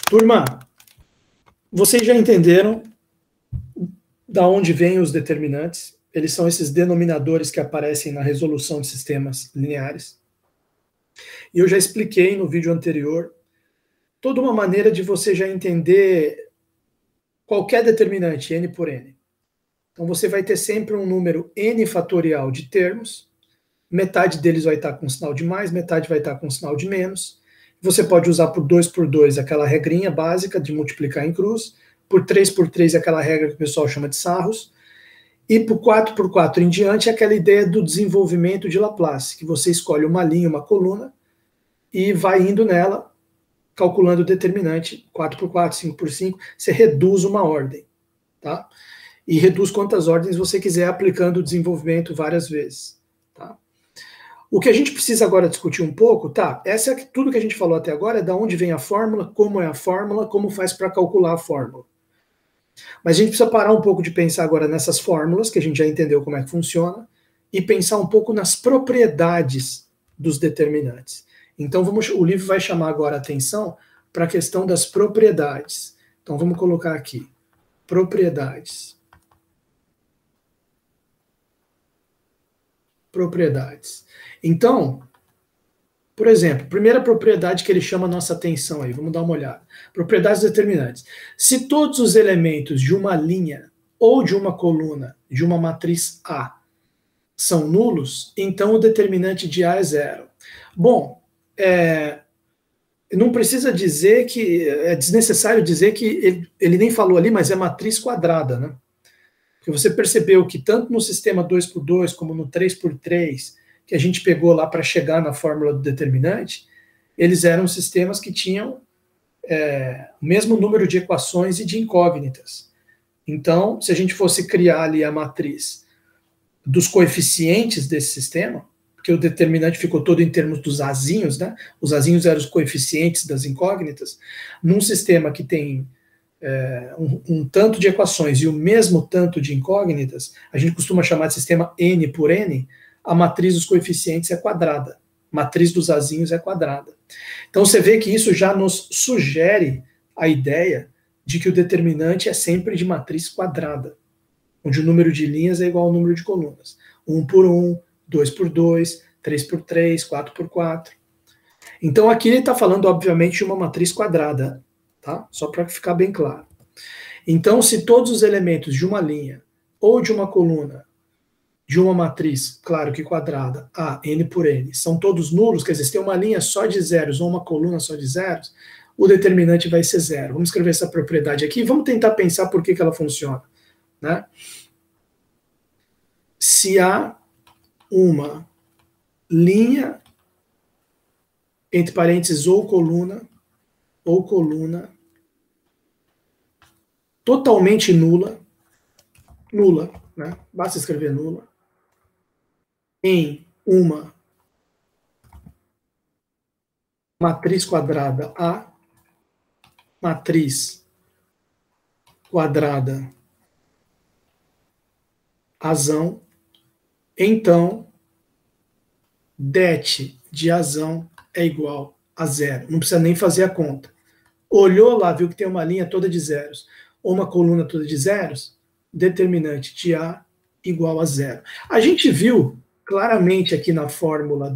Turma, vocês já entenderam da onde vêm os determinantes? Eles são esses denominadores que aparecem na resolução de sistemas lineares. E eu já expliquei no vídeo anterior toda uma maneira de você já entender qualquer determinante, n por n. Então você vai ter sempre um número n fatorial de termos, metade deles vai estar com sinal de mais, metade vai estar com sinal de menos. Você pode usar por 2 aquela regrinha básica de multiplicar em cruz, por 3 aquela regra que o pessoal chama de Sarros, e por 4 em diante aquela ideia do desenvolvimento de Laplace, que você escolhe uma linha, uma coluna, e vai indo nela, calculando o determinante 4x4, 5x5, você reduz uma ordem, tá? E reduz quantas ordens você quiser, aplicando o desenvolvimento várias vezes, tá? O que a gente precisa agora discutir um pouco, tá? Essa é tudo que a gente falou até agora, é da onde vem a fórmula, como é a fórmula, como faz para calcular a fórmula. Mas a gente precisa parar um pouco de pensar agora nessas fórmulas, que a gente já entendeu como é que funciona, e pensar um pouco nas propriedades dos determinantes. Então o livro vai chamar agora a atenção para a questão das propriedades. Então vamos colocar aqui, propriedades. Propriedades. Então, por exemplo, primeira propriedade que ele chama a nossa atenção aí, vamos dar uma olhada. Propriedades determinantes. Se todos os elementos de uma linha ou de uma coluna de uma matriz A são nulos, então o determinante de A é zero. Bom, não precisa dizer que, é desnecessário dizer que ele nem falou ali, mas é matriz quadrada, né? Porque você percebeu que tanto no sistema 2x2 como no 3x3, que a gente pegou lá para chegar na fórmula do determinante, eles eram sistemas que tinham o mesmo número de equações e de incógnitas. Então, se a gente fosse criar ali a matriz dos coeficientes desse sistema, porque o determinante ficou todo em termos dos azinhos, né? Os azinhos eram os coeficientes das incógnitas. Num sistema que tem um tanto de equações e o mesmo tanto de incógnitas, a gente costuma chamar de sistema n por n, a matriz dos coeficientes é quadrada, matriz dos azinhos é quadrada. Então você vê que isso já nos sugere a ideia de que o determinante é sempre de matriz quadrada, onde o número de linhas é igual ao número de colunas. 1 por 1, 2 por 2, 3 por 3, 4 por 4. Então aqui ele está falando, obviamente, de uma matriz quadrada, tá? Só para ficar bem claro. Então, se todos os elementos de uma linha ou de uma coluna de uma matriz, claro que quadrada, A, n por n, são todos nulos, quer dizer, se tem uma linha só de zeros ou uma coluna só de zeros, o determinante vai ser zero. Vamos escrever essa propriedade aqui e vamos tentar pensar por que ela funciona, né? Se há uma linha, entre parênteses, ou coluna, totalmente nula, né? Basta escrever nula, em uma matriz quadrada A, matriz quadrada azão, então det de azão é igual a zero. Não precisa nem fazer a conta. Olhou lá, viu que tem uma linha toda de zeros, ou uma coluna toda de zeros, determinante de A igual a zero. A gente viu claramente aqui na fórmula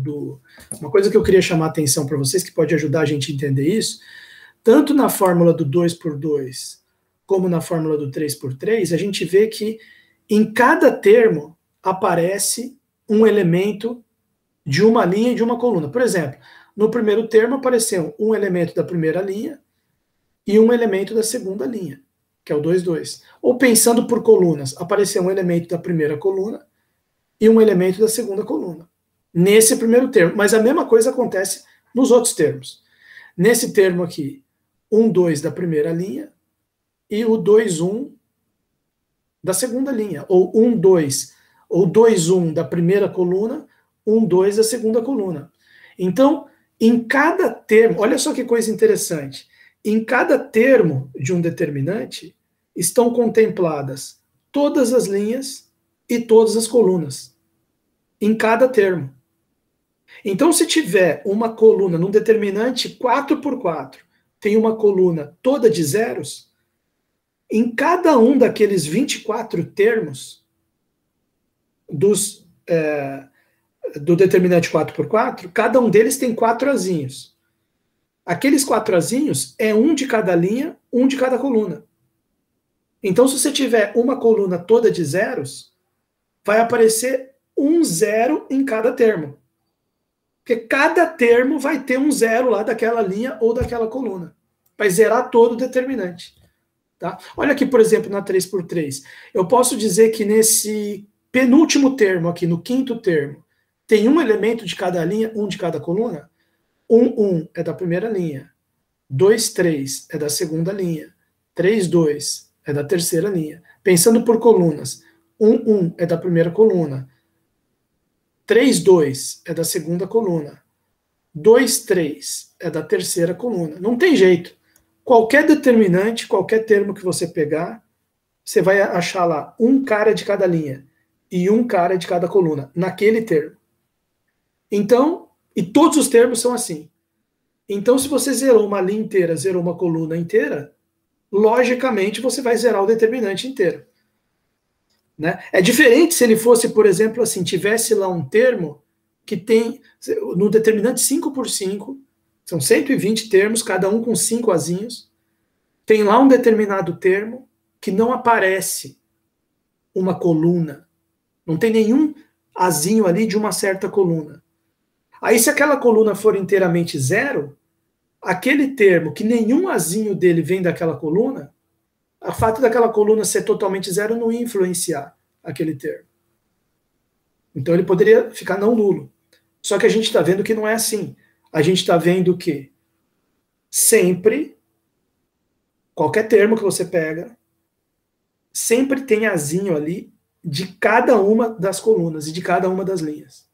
uma coisa que eu queria chamar a atenção para vocês, que pode ajudar a gente a entender isso, tanto na fórmula do 2x2, como na fórmula do 3x3, a gente vê que em cada termo aparece um elemento de uma linha e de uma coluna. Por exemplo, no primeiro termo apareceu um elemento da primeira linha e um elemento da segunda linha, que é o 2, 2. Ou pensando por colunas, apareceu um elemento da primeira coluna e um elemento da segunda coluna. Nesse primeiro termo. Mas a mesma coisa acontece nos outros termos. Nesse termo aqui, 1, 2 da primeira linha e o 2, 1 da segunda linha. Ou 1, 2, ou 2, 1 da primeira coluna, 1, 2 da segunda coluna. Então, em cada termo, olha só que coisa interessante, em cada termo de um determinante estão contempladas todas as linhas e todas as colunas, em cada termo. Então, se tiver uma coluna num determinante 4x4 tem uma coluna toda de zeros, em cada um daqueles 24 termos do determinante 4x4, cada um deles tem 4 azinhos. Aqueles 4 azinhos é um de cada linha, um de cada coluna. Então, se você tiver uma coluna toda de zeros, vai aparecer um zero em cada termo. Porque cada termo vai ter um zero lá daquela linha ou daquela coluna. Vai zerar todo o determinante. Tá? Olha aqui, por exemplo, na 3x3. Eu posso dizer que nesse penúltimo termo, aqui no quinto termo, tem um elemento de cada linha, um de cada coluna? 1 é da primeira linha. 2, 3 é da segunda linha. 3, 2 é da terceira linha. Pensando por colunas, 1 é da primeira coluna. 3, 2 é da segunda coluna. 2, 3 é da terceira coluna. Não tem jeito. Qualquer determinante, qualquer termo que você pegar, você vai achar lá um cara de cada linha e um cara de cada coluna, naquele termo. Então, e todos os termos são assim. Então, se você zerou uma linha inteira, zerou uma coluna inteira, logicamente você vai zerar o determinante inteiro. Né? É diferente se ele fosse, por exemplo, assim, tivesse lá um termo que tem, no determinante 5x5, são 120 termos, cada um com 5 azinhos, tem lá um determinado termo que não aparece uma coluna, não tem nenhum azinho ali de uma certa coluna. Aí, se aquela coluna for inteiramente zero, aquele termo que nenhum azinho dele vem daquela coluna, o fato daquela coluna ser totalmente zero não ia influenciar aquele termo. Então ele poderia ficar não nulo. Só que a gente está vendo que não é assim. A gente está vendo que sempre, qualquer termo que você pega, sempre tem azinho ali de cada uma das colunas e de cada uma das linhas.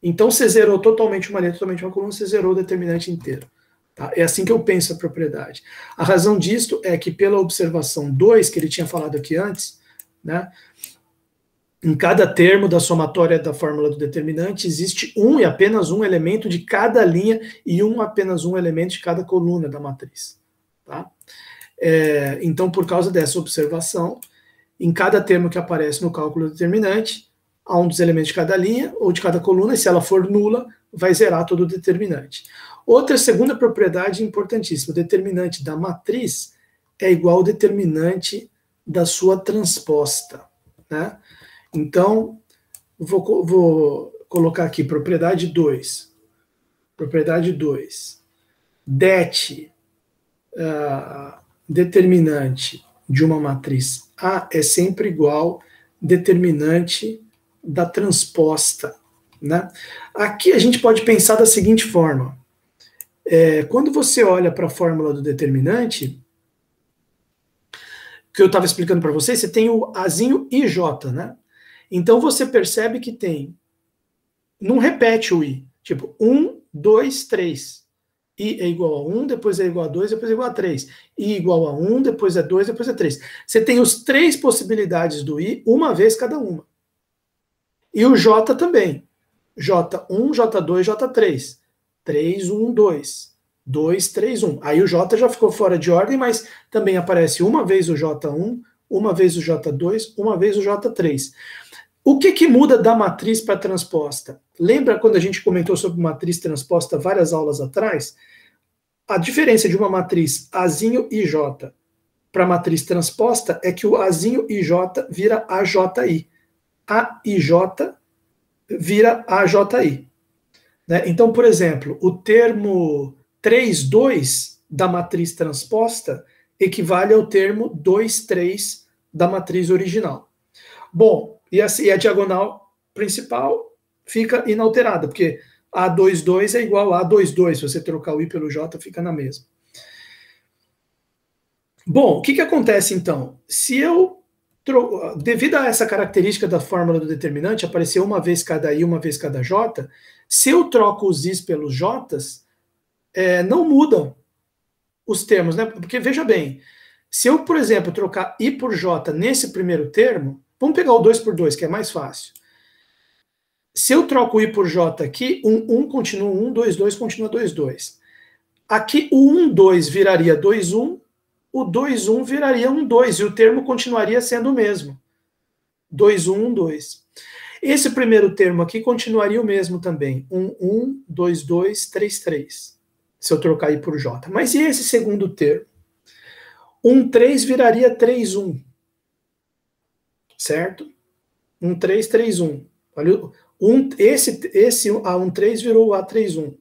Então você zerou totalmente uma linha, totalmente uma coluna, você zerou o determinante inteiro. Tá? É assim que eu penso a propriedade. A razão disto é que pela observação 2, que ele tinha falado aqui antes, né, em cada termo da somatória da fórmula do determinante existe um e apenas um elemento de cada linha e apenas um elemento de cada coluna da matriz. Tá? Então, por causa dessa observação, em cada termo que aparece no cálculo determinante, há um dos elementos de cada linha ou de cada coluna, e se ela for nula, vai zerar todo o determinante. Outra segunda propriedade importantíssima, o determinante da matriz é igual ao determinante da sua transposta. Né? Então, vou colocar aqui propriedade 2. Propriedade 2. Det, determinante de uma matriz A é sempre igual determinante da transposta. Né? Aqui a gente pode pensar da seguinte forma. Quando você olha para a fórmula do determinante, que eu estava explicando para vocês, você tem o Azinho e J, né? Então você percebe que tem, não repete o I, tipo 1, 2, 3. I é igual a 1, depois é igual a 2, depois é igual a 3. I igual a 1, depois é 2, depois é 3. Você tem as 3 possibilidades do I, uma vez cada uma. E o J também. J1, J2, J3. 3, 1, 2. 2, 3, 1. Aí o J já ficou fora de ordem, mas também aparece uma vez o J1, uma vez o J2, uma vez o J3. O que muda da matriz para a transposta? Lembra quando a gente comentou sobre matriz transposta várias aulas atrás? A diferença de uma matriz Azinho e J para a matriz transposta é que o Azinho e J vira AJI. A e J vira AJI. Né? Então, por exemplo, o termo 3, 2 da matriz transposta equivale ao termo 2, 3 da matriz original. Bom, e a diagonal principal fica inalterada, porque A2, 2 é igual a A2, 2. Se você trocar o I pelo J, fica na mesma. Bom, o que acontece então? Se eu, devido a essa característica da fórmula do determinante, aparecer uma vez cada I, uma vez cada J, se eu troco os Is pelos Js, não mudam os termos, né? Porque, veja bem, se eu, por exemplo, trocar I por J nesse primeiro termo, vamos pegar o 2 por 2, que é mais fácil. Se eu troco I por J aqui, 1 continua 1, 2, 2 continua 2, 2. Aqui o 1, 2 viraria 2, 1, o 2, 1 viraria 1, 2, e o termo continuaria sendo o mesmo. 2, 1, 1, 2. Esse primeiro termo aqui continuaria o mesmo também. 1, 1, 2, 2, 3, 3. Se eu trocar I por J. Mas e esse segundo termo? 1, 3 viraria 3, 1. Certo? 1, 3, 3, 1. Olha, esse A1, 3 virou o A3, 1.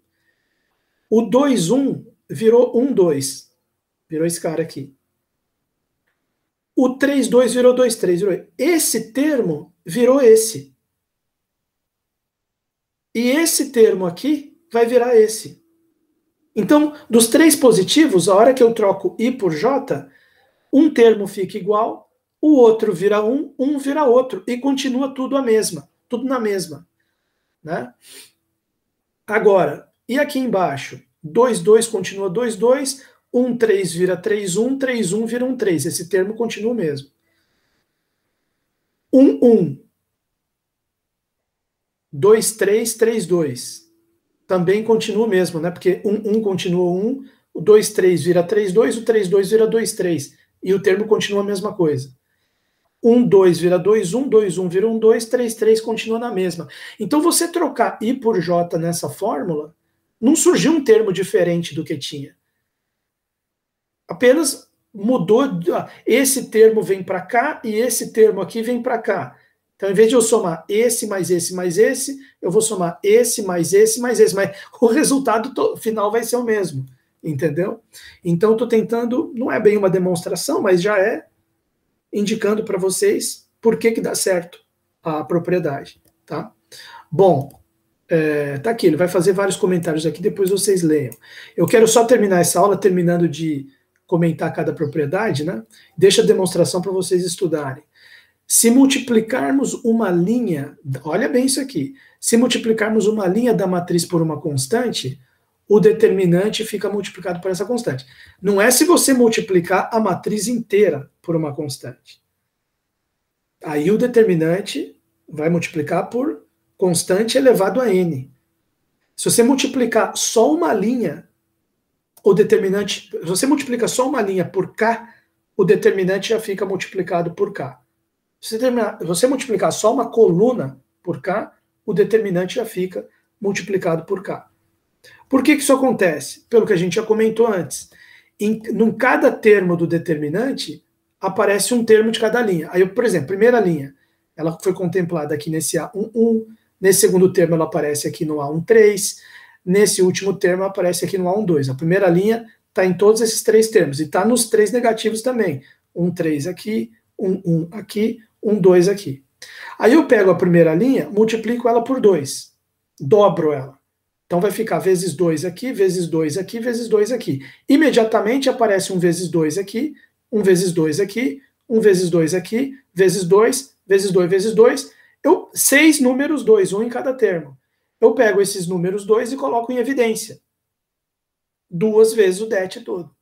O 2, 1 virou 1, 2. Virou esse cara aqui. O 3, 2 virou 2, 3. Virou. Esse termo virou esse. E esse termo aqui vai virar esse. Então, dos três positivos, a hora que eu troco I por J, um termo fica igual, o outro vira um vira outro. E continua tudo a mesma. Tudo na mesma. Né? Agora, e aqui embaixo? 2, 2 continua 2, 2. 1, 3 vira 3, 1. 3, 1 vira 1, 3. Esse termo continua o mesmo. 1, 1. 2, 3, 3, 2. Também continua o mesmo, né? Porque 1, 1 continua 1. O 2, 3 vira 3, 2. O 3, 2 vira 2, 3. E o termo continua a mesma coisa. 1, 2 vira 2, 1. 2, 1 vira 1, 2. 3, 3 continua na mesma. Então, você trocar I por J nessa fórmula, não surgiu um termo diferente do que tinha. Apenas mudou, esse termo vem para cá e esse termo aqui vem para cá. Então, em vez de eu somar esse mais esse mais esse, eu vou somar esse mais esse mais esse, mas o resultado final vai ser o mesmo, entendeu? Então, estou tentando, não é bem uma demonstração, mas já é indicando para vocês por que dá certo a propriedade, tá? Bom, tá aqui, ele vai fazer vários comentários aqui, depois vocês leiam. Eu quero só terminar essa aula terminando de comentar cada propriedade, né? Deixa a demonstração para vocês estudarem. Se multiplicarmos uma linha, olha bem isso aqui, se multiplicarmos uma linha da matriz por uma constante, o determinante fica multiplicado por essa constante. Não é se você multiplicar a matriz inteira por uma constante. Aí o determinante vai multiplicar por constante elevado a n. Se você multiplicar só uma linha, o determinante, se você multiplica só uma linha por k, o determinante já fica multiplicado por k. Se você multiplicar só uma coluna por k, o determinante já fica multiplicado por k. Por que isso acontece? Pelo que a gente já comentou antes. Em cada termo do determinante, aparece um termo de cada linha. Aí, por exemplo, primeira linha, ela foi contemplada aqui nesse A1, 1. Nesse segundo termo, ela aparece aqui no A1, 3. Nesse último termo, aparece aqui no A1, 2. A primeira linha está em todos esses três termos. E está nos três negativos também. 1, 3 aqui, 1, 1 aqui, 1, 2 aqui. Aí eu pego a primeira linha, multiplico ela por 2. Dobro ela. Então vai ficar vezes 2 aqui, vezes 2 aqui, vezes 2 aqui. Imediatamente aparece um vezes 2 aqui, um vezes 2 aqui, um vezes 2 aqui, vezes 2, vezes 2, vezes 2. 6 números 2, um em cada termo. Eu pego esses números 2 e coloco em evidência. 2 vezes o det todo.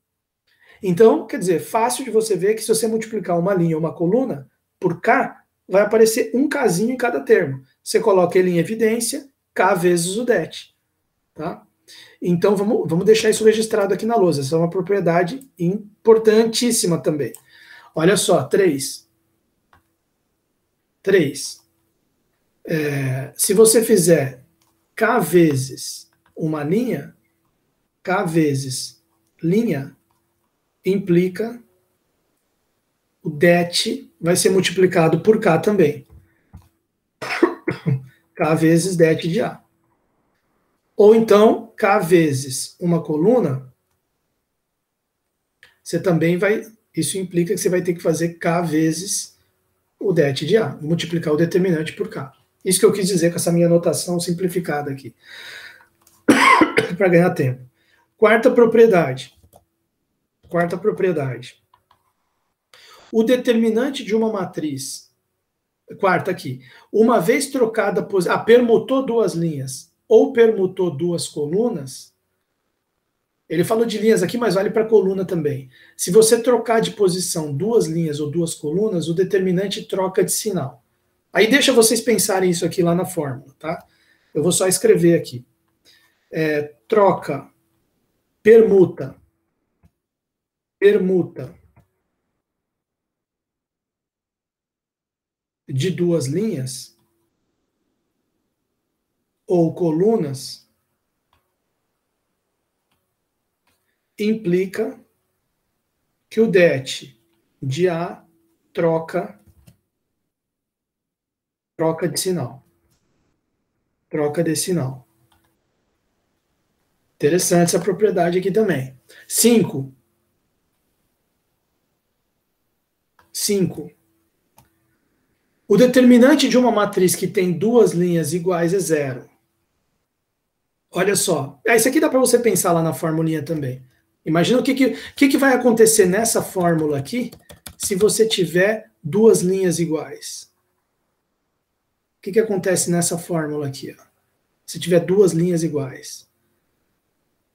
Então, quer dizer, fácil de você ver que se você multiplicar uma linha ou uma coluna por k, vai aparecer um kzinho em cada termo. Você coloca ele em evidência, k vezes o det. Tá? Então, vamos deixar isso registrado aqui na lousa. Essa é uma propriedade importantíssima também. Olha só, 3. 3. Se você fizer k vezes uma linha, k vezes linha, implica o det vai ser multiplicado por k também. K vezes det de A. Ou então, k vezes uma coluna, você também vai, isso implica que você vai ter que fazer k vezes o det de A, multiplicar o determinante por k. Isso que eu quis dizer com essa minha notação simplificada aqui, para ganhar tempo. Quarta propriedade. O determinante de uma matriz, quarta aqui, uma vez trocada, permutou duas linhas ou permutou duas colunas, ele falou de linhas aqui, mas vale para coluna também. Se você trocar de posição duas linhas ou duas colunas, o determinante troca de sinal. Aí deixa vocês pensarem isso aqui lá na fórmula, tá? Eu vou só escrever aqui. Troca permuta de duas linhas ou colunas implica que o det de A troca de sinal. Troca de sinal. Interessante essa propriedade aqui também. 5. O determinante de uma matriz que tem duas linhas iguais é 0. Olha só. Isso aqui dá para você pensar lá na formulinha também. Imagina o que vai acontecer nessa fórmula aqui se você tiver duas linhas iguais. O que acontece nessa fórmula aqui? Ó? Se tiver duas linhas iguais.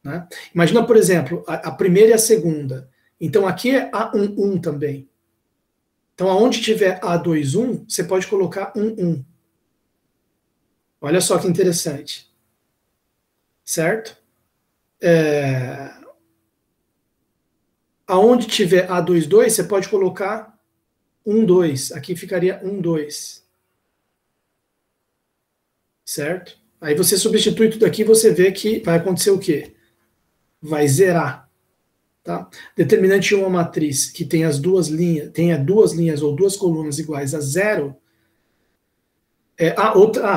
Né? Imagina, por exemplo, a primeira e a segunda. Então, aqui é A11 também. Então, aonde tiver A21, você pode colocar 11. Olha só que interessante. Certo? Aonde tiver A22, você pode colocar 12. Aqui ficaria 12. Certo? Aí você substitui tudo aqui e você vê que vai acontecer o quê? Vai zerar. Tá? Determinante de uma matriz que tenha duas linhas ou duas colunas iguais a 0.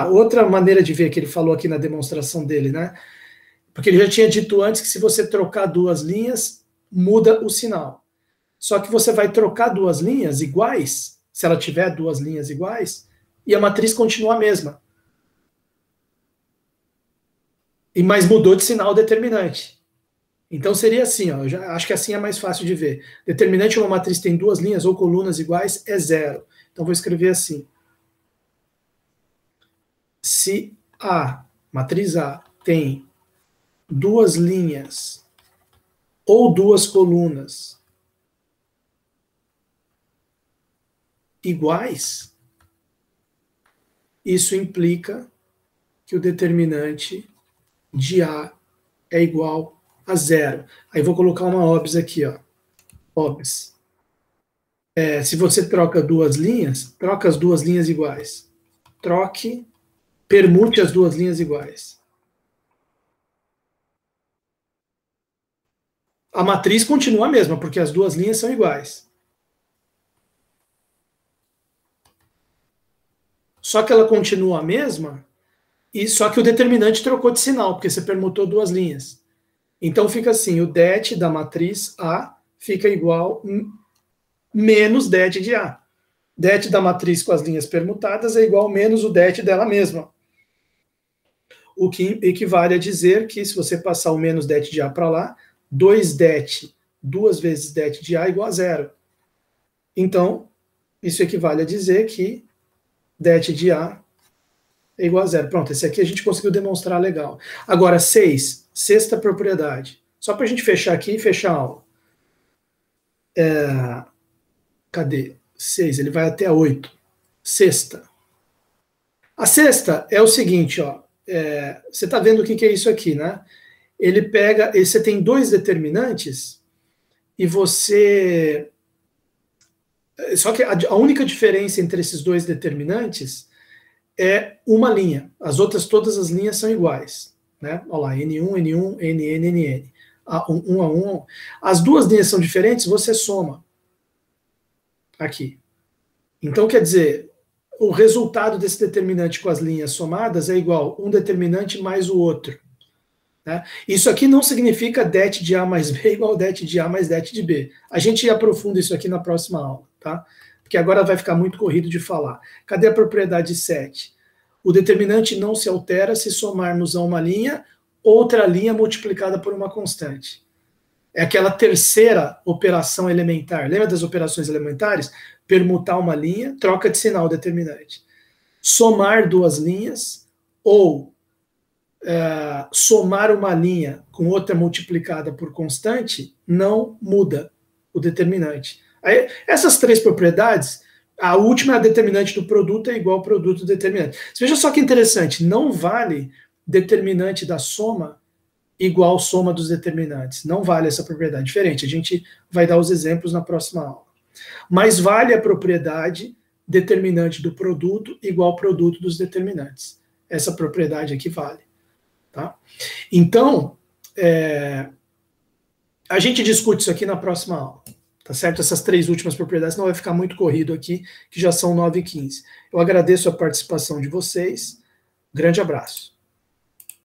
Outra maneira de ver que ele falou aqui na demonstração dele, né? Porque ele já tinha dito antes que se você trocar duas linhas, muda o sinal. Só que você vai trocar duas linhas iguais, se ela tiver duas linhas iguais, e a matriz continua a mesma. Mas mudou de sinal o determinante. Então seria assim, ó, eu já acho que assim é mais fácil de ver. Determinante de uma matriz tem duas linhas ou colunas iguais é 0. Então vou escrever assim. Se a matriz A tem duas linhas ou duas colunas iguais, isso implica que o determinante de A é igual a 0. Aí vou colocar uma OBS aqui, ó. OBS. Se você troca duas linhas, troca as duas linhas iguais. Permute as duas linhas iguais. A matriz continua a mesma, porque as duas linhas são iguais. Só que ela continua a mesma, só que o determinante trocou de sinal, porque você permutou duas linhas. Então fica assim, o det da matriz A fica igual menos det de A. Det da matriz com as linhas permutadas é igual menos o det dela mesma. O que equivale a dizer que se você passar o menos det de A para lá, 2 det, 2 vezes det de A é igual a 0. Então, isso equivale a dizer que det de A é igual a 0. Pronto, esse aqui a gente conseguiu demonstrar legal. Agora, 6, sexta propriedade. Só para a gente fechar aqui e fechar a aula. Cadê? 6, ele vai até a 8. Sexta. A sexta é o seguinte, ó. Você está vendo o que é isso aqui, né? Você tem dois determinantes e você... Só que a única diferença entre esses dois determinantes é uma linha. As outras, todas as linhas são iguais. Né? Olha lá, N1, N1, NN, NN. A1, A1. As duas linhas são diferentes, você soma. Aqui. Então, quer dizer, o resultado desse determinante com as linhas somadas é igual um determinante mais o outro. Né? Isso aqui não significa det de A mais B igual det de A mais det de B. A gente aprofunda isso aqui na próxima aula, tá? Porque agora vai ficar muito corrido de falar. Cadê a propriedade 7? O determinante não se altera se somarmos a uma linha outra linha multiplicada por uma constante. É aquela terceira operação elementar. Lembra das operações elementares? Permutar uma linha, troca de sinal determinante. Somar duas linhas ou somar uma linha com outra multiplicada por constante não muda o determinante. Aí, essas três propriedades, a última é a determinante do produto é igual ao produto determinante. Veja só que interessante, não vale determinante da soma igual soma dos determinantes. Não vale essa propriedade. Diferente, a gente vai dar os exemplos na próxima aula. Mas vale a propriedade determinante do produto igual produto dos determinantes. Essa propriedade aqui vale. Tá? Então, a gente discute isso aqui na próxima aula. Tá certo? Essas 3 últimas propriedades, não vai ficar muito corrido aqui, que já são 9h15. Eu agradeço a participação de vocês. Grande abraço.